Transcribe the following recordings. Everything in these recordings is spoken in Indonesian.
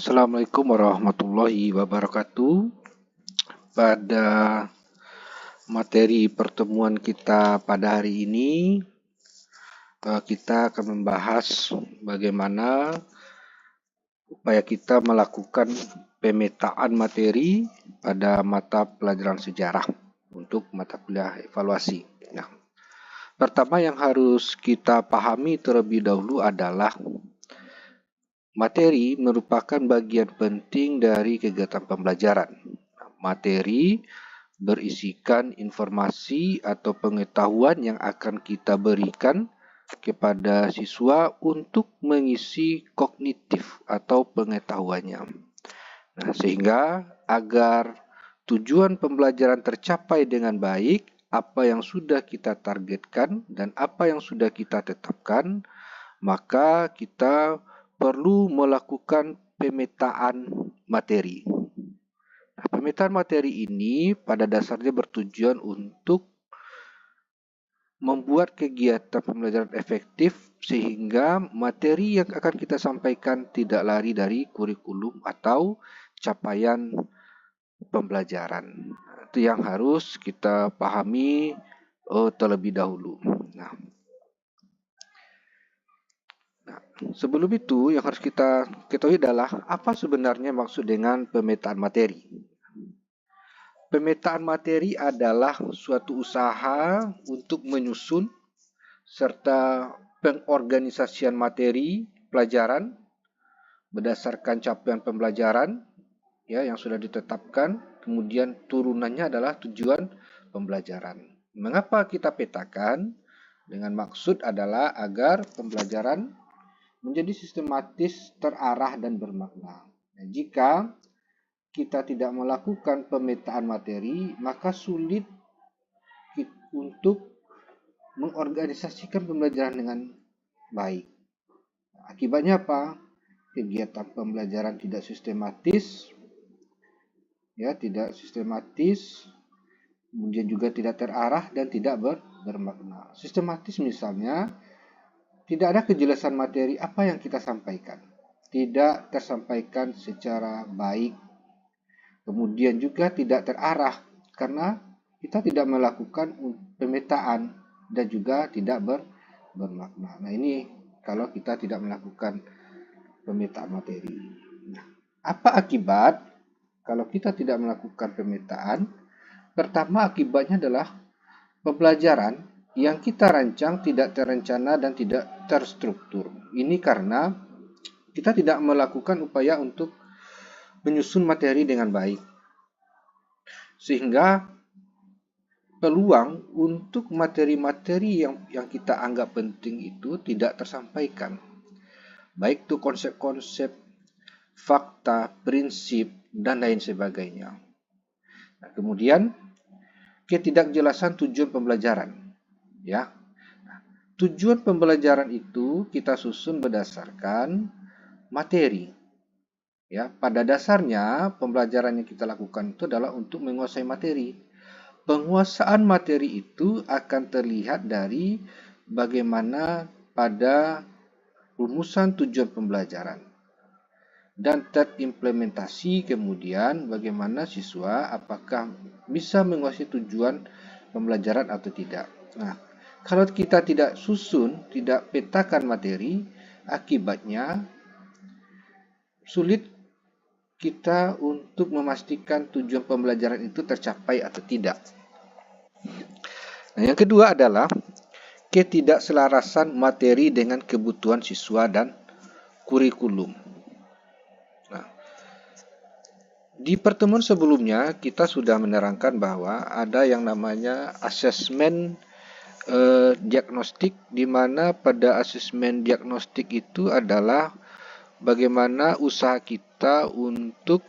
Assalamualaikum warahmatullahi wabarakatuh. Pada materi pertemuan kita pada hari ini, kita akan membahas bagaimana upaya kita melakukan pemetaan materi pada mata pelajaran sejarah untuk mata kuliah evaluasi. Nah, pertama yang harus kita pahami terlebih dahulu adalah materi merupakan bagian penting dari kegiatan pembelajaran. Materi berisikan informasi atau pengetahuan yang akan kita berikan kepada siswa untuk mengisi kognitif atau pengetahuannya. Nah, sehingga agar tujuan pembelajaran tercapai dengan baik, apa yang sudah kita targetkan dan apa yang sudah kita tetapkan, maka kita perlu melakukan pemetaan materi. Nah, pemetaan materi ini pada dasarnya bertujuan untuk membuat kegiatan pembelajaran efektif sehingga materi yang akan kita sampaikan tidak lari dari kurikulum atau capaian pembelajaran. Itu yang harus kita pahami terlebih dahulu. Nah, sebelum itu, yang harus kita ketahui adalah apa sebenarnya maksud dengan pemetaan materi. Pemetaan materi adalah suatu usaha untuk menyusun serta pengorganisasian materi pelajaran berdasarkan capaian pembelajaran yang sudah ditetapkan, kemudian turunannya adalah tujuan pembelajaran. Mengapa kita petakan? Dengan maksud adalah agar pembelajaran menjadi sistematis, terarah, dan bermakna. Nah, jika kita tidak melakukan pemetaan materi, maka sulit untuk mengorganisasikan pembelajaran dengan baik. Akibatnya apa? Kegiatan pembelajaran tidak sistematis, kemudian juga tidak terarah dan tidak bermakna. Sistematis misalnya, tidak ada kejelasan materi apa yang kita sampaikan. Tidak tersampaikan secara baik. Kemudian juga tidak terarah karena kita tidak melakukan pemetaan dan juga tidak bermakna. Nah, ini kalau kita tidak melakukan pemetaan materi. Nah, apa akibat kalau kita tidak melakukan pemetaan? Pertama, akibatnya adalah pembelajaran yang kita rancang tidak terencana dan tidak terstruktur. Ini karena kita tidak melakukan upaya untuk menyusun materi dengan baik. Sehingga peluang untuk materi-materi yang kita anggap penting itu tidak tersampaikan. Baik itu konsep-konsep, fakta, prinsip, dan lain sebagainya. Nah, kemudian ketidakjelasan tujuan pembelajaran. Tujuan pembelajaran itu kita susun berdasarkan materi. Pada dasarnya pembelajaran yang kita lakukan itu adalah untuk menguasai materi. Penguasaan materi itu akan terlihat dari bagaimana pada rumusan tujuan pembelajaran dan terimplementasi kemudian bagaimana siswa apakah bisa menguasai tujuan pembelajaran atau tidak. Nah, kalau kita tidak susun, tidak petakan materi, akibatnya sulit kita untuk memastikan tujuan pembelajaran itu tercapai atau tidak. Nah, yang kedua adalah ketidakselarasan materi dengan kebutuhan siswa dan kurikulum. Nah, di pertemuan sebelumnya kita sudah menerangkan bahwa ada yang namanya asesmen diagnostik, di mana pada asesmen diagnostik itu adalah bagaimana usaha kita untuk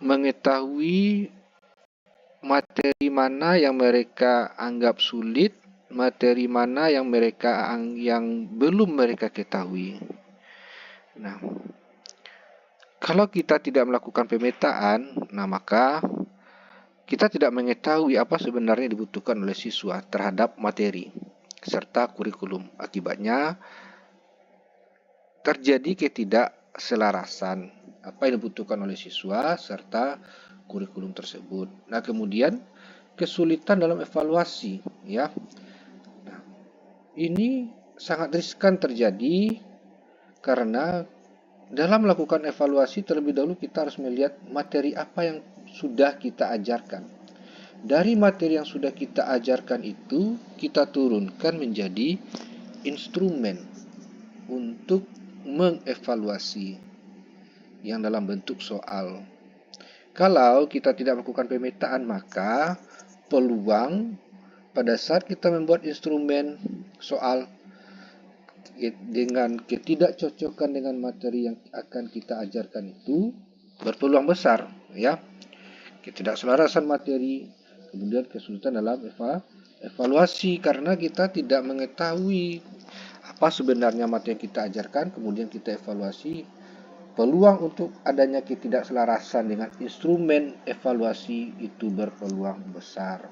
mengetahui materi mana yang mereka anggap sulit, materi mana yang belum mereka ketahui. Nah, kalau kita tidak melakukan pemetaan, maka kita tidak mengetahui apa sebenarnya dibutuhkan oleh siswa terhadap materi serta kurikulum. Akibatnya terjadi ketidakselarasan apa yang dibutuhkan oleh siswa serta kurikulum tersebut. Nah, kemudian kesulitan dalam evaluasi, ya. Nah, ini sangat riskan terjadi karena dalam melakukan evaluasi terlebih dahulu kita harus melihat materi apa yang sudah kita ajarkan. Dari materi yang sudah kita ajarkan itu, kita turunkan menjadi instrumen untuk mengevaluasi yang dalam bentuk soal. Kalau kita tidak melakukan pemetaan, maka peluang pada saat kita membuat instrumen soal dengan ketidakcocokan dengan materi yang akan kita ajarkan itu berpeluang besar, ya. Ketidakselarasan materi, kemudian kesulitan dalam evaluasi karena kita tidak mengetahui apa sebenarnya materi yang kita ajarkan, kemudian kita evaluasi. Peluang untuk adanya ketidakselarasan dengan instrumen evaluasi itu berpeluang besar.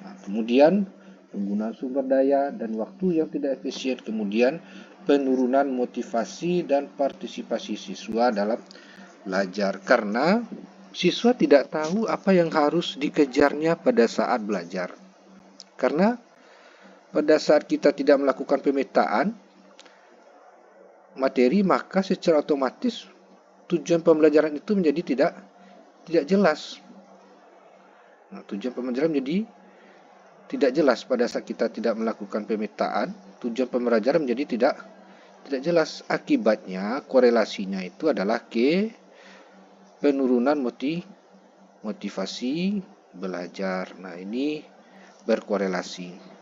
Nah, kemudian penggunaan sumber daya dan waktu yang tidak efisien, kemudian penurunan motivasi dan partisipasi siswa dalam belajar karena siswa tidak tahu apa yang harus dikejarnya pada saat belajar. Karena pada saat kita tidak melakukan pemetaan materi, maka secara otomatis tujuan pembelajaran itu menjadi tidak jelas. Nah, tujuan pembelajaran menjadi tidak jelas pada saat kita tidak melakukan pemetaan. Tujuan pembelajaran menjadi tidak jelas. Akibatnya korelasinya itu adalah penurunan motivasi belajar. Nah, ini berkorelasi.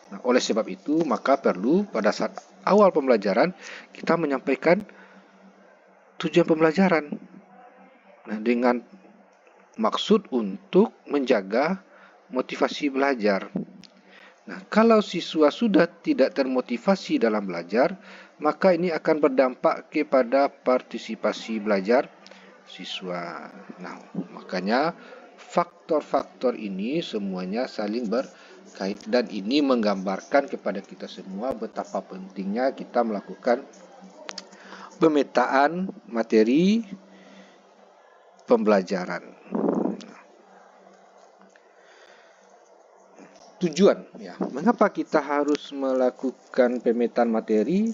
Nah, oleh sebab itu, maka perlu pada saat awal pembelajaran kita menyampaikan tujuan pembelajaran. Nah, dengan maksud untuk menjaga motivasi belajar. Nah, kalau siswa sudah tidak termotivasi dalam belajar, maka ini akan berdampak kepada partisipasi belajar siswa. Nah, makanya faktor-faktor ini semuanya saling berkait dan ini menggambarkan kepada kita semua betapa pentingnya kita melakukan pemetaan materi pembelajaran. Tujuan, ya, mengapa kita harus melakukan pemetaan materi?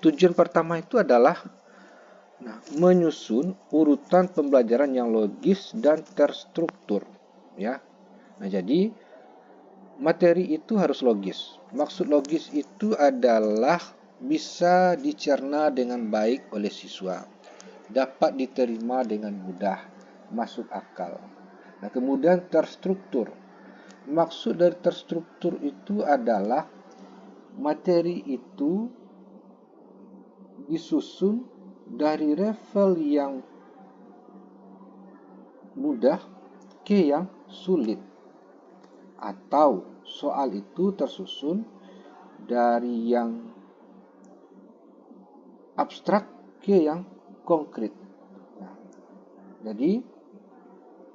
Tujuan pertama itu adalah menyusun urutan pembelajaran yang logis dan terstruktur, ya. Nah, jadi materi itu harus logis. Maksud logis itu adalah bisa dicerna dengan baik oleh siswa, dapat diterima dengan mudah, masuk akal. Nah, kemudian terstruktur. Maksud dari terstruktur itu adalah materi itu disusun dari level yang mudah ke yang sulit, atau soal itu tersusun dari yang abstrak ke yang konkret. Nah, jadi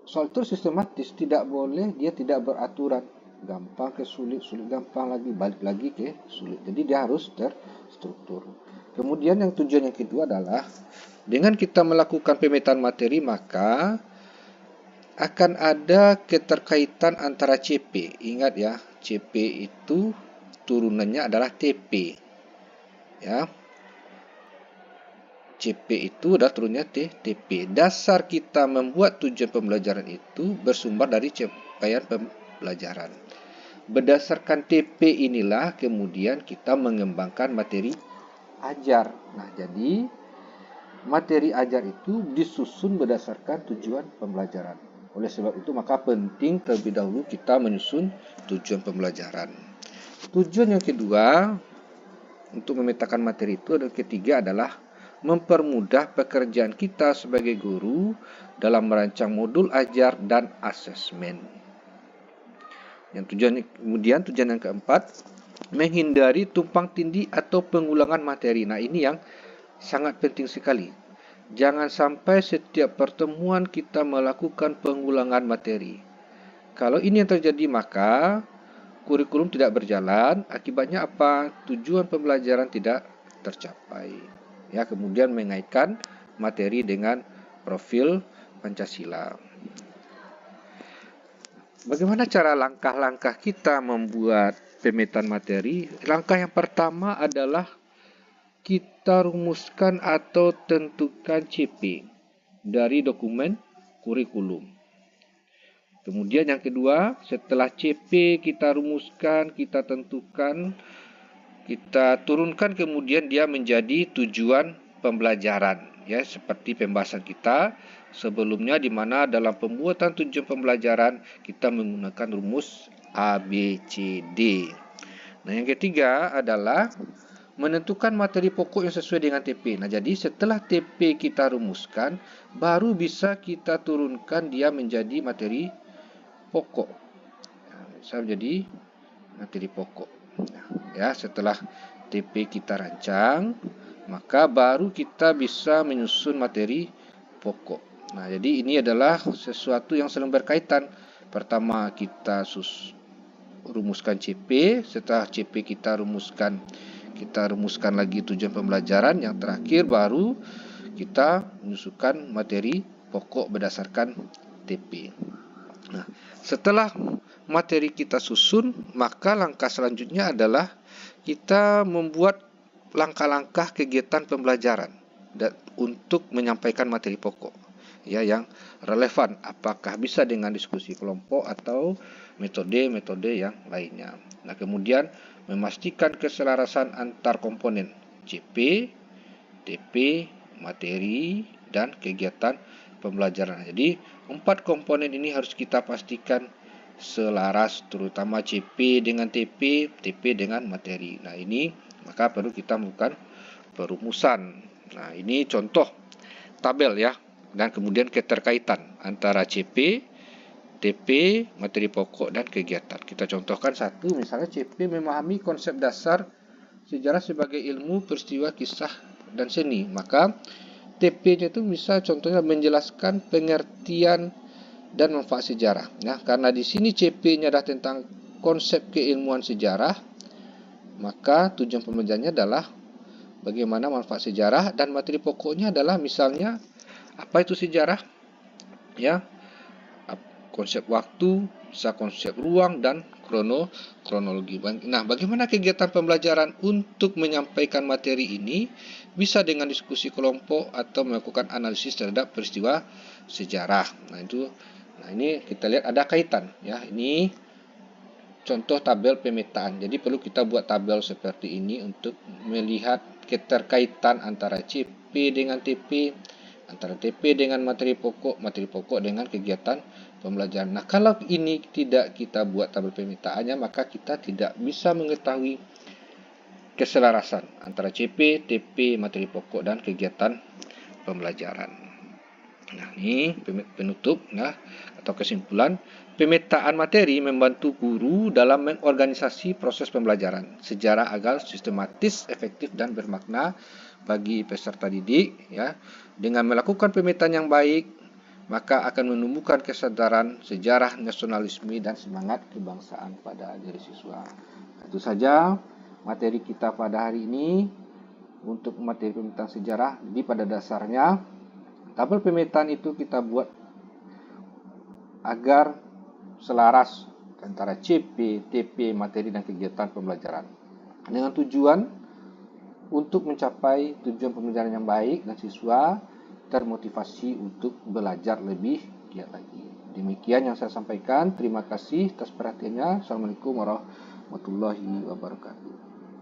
soal itu sistematis, tidak boleh dia tidak beraturan, gampang ke sulit, sulit gampang lagi, balik lagi ke sulit. Jadi dia harus terstruktur. Kemudian yang tujuan yang kedua adalah dengan kita melakukan pemetaan materi maka akan ada keterkaitan antara CP. Ingat ya, CP itu turunannya adalah TP. Ya. CP itu adalah turunnya TP. Dasar kita membuat tujuan pembelajaran itu bersumber dari capaian pembelajaran. Berdasarkan TP inilah kemudian kita mengembangkan materi ajar. Nah, jadi materi ajar itu disusun berdasarkan tujuan pembelajaran. Oleh sebab itu maka penting terlebih dahulu kita menyusun tujuan pembelajaran. Tujuan yang kedua untuk memetakan materi itu dan ketiga adalah mempermudah pekerjaan kita sebagai guru dalam merancang modul ajar dan asesmen. Kemudian tujuan yang keempat, menghindari tumpang tindih atau pengulangan materi. Nah, ini yang sangat penting sekali. Jangan sampai setiap pertemuan kita melakukan pengulangan materi. Kalau ini yang terjadi maka kurikulum tidak berjalan. Akibatnya apa? Tujuan pembelajaran tidak tercapai. Ya, kemudian mengaitkan materi dengan profil Pancasila. Bagaimana cara langkah-langkah kita membuat pemetaan materi? Langkah yang pertama adalah kita rumuskan atau tentukan CP dari dokumen kurikulum. Kemudian yang kedua, setelah CP kita rumuskan, kita tentukan, kita turunkan, kemudian dia menjadi tujuan pembelajaran. Ya, seperti pembahasan kita sebelumnya, di mana dalam pembuatan tujuan pembelajaran kita menggunakan rumus A, B, C, D. Nah, yang ketiga adalah menentukan materi pokok yang sesuai dengan TP. Nah, jadi setelah TP kita rumuskan, baru bisa kita turunkan dia menjadi materi pokok. Nah, bisa menjadi materi pokok. Nah, ya, setelah TP kita rancang, maka baru kita bisa menyusun materi pokok. Nah, jadi ini adalah sesuatu yang saling berkaitan. Pertama kita rumuskan CP, setelah CP kita rumuskan lagi tujuan pembelajaran, yang terakhir baru kita menyusunkan materi pokok berdasarkan TP. Nah, setelah materi kita susun, maka langkah selanjutnya adalah kita membuat langkah-langkah kegiatan pembelajaran untuk menyampaikan materi pokok, ya, yang relevan. Apakah bisa dengan diskusi kelompok atau metode-metode yang lainnya. Nah, kemudian memastikan keselarasan antar komponen CP, TP, materi, dan kegiatan pembelajaran. Jadi 4 komponen ini harus kita pastikan selaras, terutama CP dengan TP, TP dengan materi. Nah, ini maka perlu kita melakukan perumusan. Nah, ini contoh tabel ya, dan kemudian keterkaitan antara CP, TP, materi pokok, dan kegiatan. Kita contohkan satu, misalnya CP memahami konsep dasar sejarah sebagai ilmu peristiwa, kisah, dan seni. Maka TP-nya itu bisa contohnya menjelaskan pengertian dan manfaat sejarah. Nah, karena di sini CP-nya adalah tentang konsep keilmuan sejarah, maka tujuan pembelajarannya adalah bagaimana manfaat sejarah, dan materi pokoknya adalah misalnya apa itu sejarah, ya, konsep waktu, bisa konsep ruang, dan kronologi. Nah, bagaimana kegiatan pembelajaran untuk menyampaikan materi ini? Bisa dengan diskusi kelompok atau melakukan analisis terhadap peristiwa sejarah. Nah, ini kita lihat ada kaitan, ya. Ini contoh tabel pemetaan. Jadi perlu kita buat tabel seperti ini untuk melihat keterkaitan antara CP dengan TP, antara TP dengan materi pokok dengan kegiatan pembelajaran. Nah, kalau ini tidak kita buat tabel pemetaannya, maka kita tidak bisa mengetahui keselarasan antara CP, TP, materi pokok, dan kegiatan pembelajaran. Nah, ini penutup, nah, atau kesimpulan. Pemetaan materi membantu guru dalam mengorganisasi proses pembelajaran secara agar sistematis, efektif, dan bermakna bagi peserta didik. Ya, dengan melakukan pemetaan yang baik, maka akan menumbuhkan kesadaran sejarah, nasionalisme, dan semangat kebangsaan pada diri siswa. Itu saja materi kita pada hari ini untuk materi pemetaan sejarah. Jadi pada dasarnya tabel pemetaan itu kita buat agar selaras antara CP, TP, materi, dan kegiatan pembelajaran, dengan tujuan untuk mencapai tujuan pembelajaran yang baik dan siswa termotivasi untuk belajar lebih giat lagi. Demikian yang saya sampaikan. Terima kasih atas perhatiannya. Assalamualaikum warahmatullahi wabarakatuh.